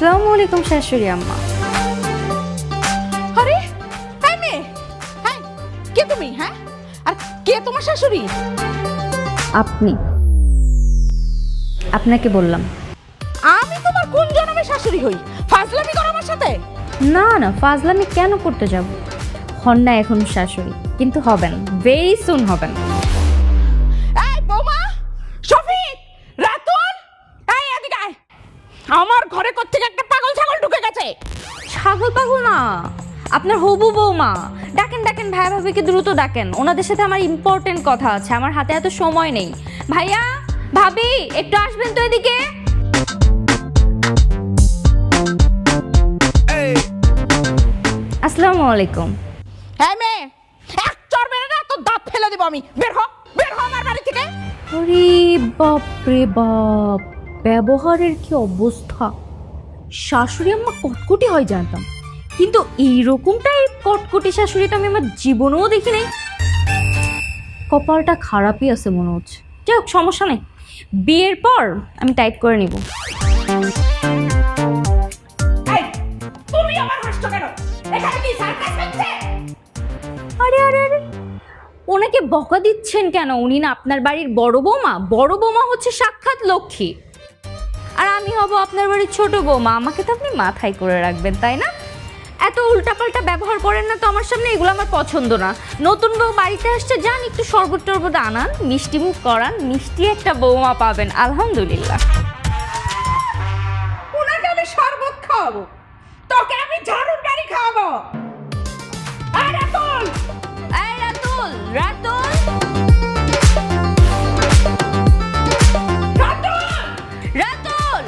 আসসালামু আলাইকুম শাশুড়ি আম্মা। আরে হ্যাঁ মেয়ে, হ্যাঁ কে তুমি? হ্যাঁ আর কে তোমার শাশুড়ি? আপনি, আপনাকে বললাম। আমি তোমার কোন জন্মের শাশুড়ি হই? ফাজলামি করো আমার সাথে? না না, ফাজলামি কেন করতে যাব? হন না এখন শাশুড়ি, কিন্তু হবেন, ভেরি সুন হবেন। এই বৌমা, শফিক, রাতুল, এই এদিকে আয়। আমার ঘরে কোত্থেকে একটা পাগল ছাগল ঢুকে গেছে। ছাগল পাগল না, আপনার হবু বৌমা। ডাকেন ডাকেন, ভাই ভাবিকে দ্রুত ডাকেন, ওনাদের সাথে আমার ইম্পর্টেন্ট কথা আছে, আমার হাতে এত সময় নেই। ভাইয়া ভাবি একটু আসবেন তো এদিকে। আসসালামু আলাইকুম। হ্যাঁ মেয়ে, এক চড় মেরে না তো দাঁত ফেলে দেবো আমি। বের হ, বের হ আমার বাড়ি থেকে। আরে বাপ রে বাপ, ব্যবহারের কি অবস্থা! শাশুড়ি আম্মা কটকটি হয় জানতাম, কিন্তু এইরকমটাই কটকটি শাশুড়িটা আমি আমার জীবনেও দেখি নাই। কপালটা খারাপই আছে মনে হচ্ছে। যাই হোক, সমস্যা নেই, বিয়ের পর আমি টাইট করে নিব। এই তুমি আমার হাসছো কেন? এখানে কি সার্কাস হচ্ছে? আরে আরে আরে, ওনাকে বকা দিচ্ছেন কেন? উনি না আপনার বাড়ির বড় বৌমা। বড় বৌমা হচ্ছে সাক্ষাৎ লক্ষ্মী, আর আমি হব আপনার বাড়ির ছোট বৌমা। আমাকে তো আপনি মাথায় করে রাখবেন, তাই না? এত উল্টাপাল্টা ব্যবহার করেন না তো আমার সামনে, এগুলো আমার পছন্দ না। নতুন বউ বাড়িতে আসছে, যান একটু শরবত টরবত আনান, মিষ্টি মুখ করান, মিষ্টি একটা বৌমা পাবেন আলহামদুলিল্লাহ। উনাকে আমি শরবত খাওয়াবো, তোকে আমি ঝাড়ুর গাড়ি খাওয়াবো। এই রাতুল, এই রাতুল, রাতুল, রাতুল, রাতুল,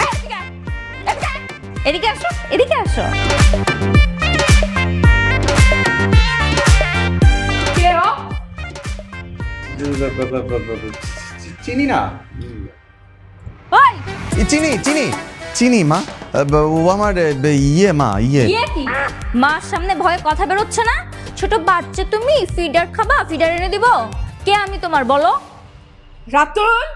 এদিকে আয়, এদিকে আয়। এদিকে আসো, এদিকে আসো। কে ও? চিনি না। ওই চিনি চিনি চিনি মা। ও আমার ইয়ে মা, ইয়ে। ইয়ে কি? মার সামনে ভয়ে কথা বেরোচ্ছে না? ছোট বাচ্চা তুমি, ফিডার খাবা? ফিডার এনে দিব? কে আমি তোমার, বলো? রাতুল,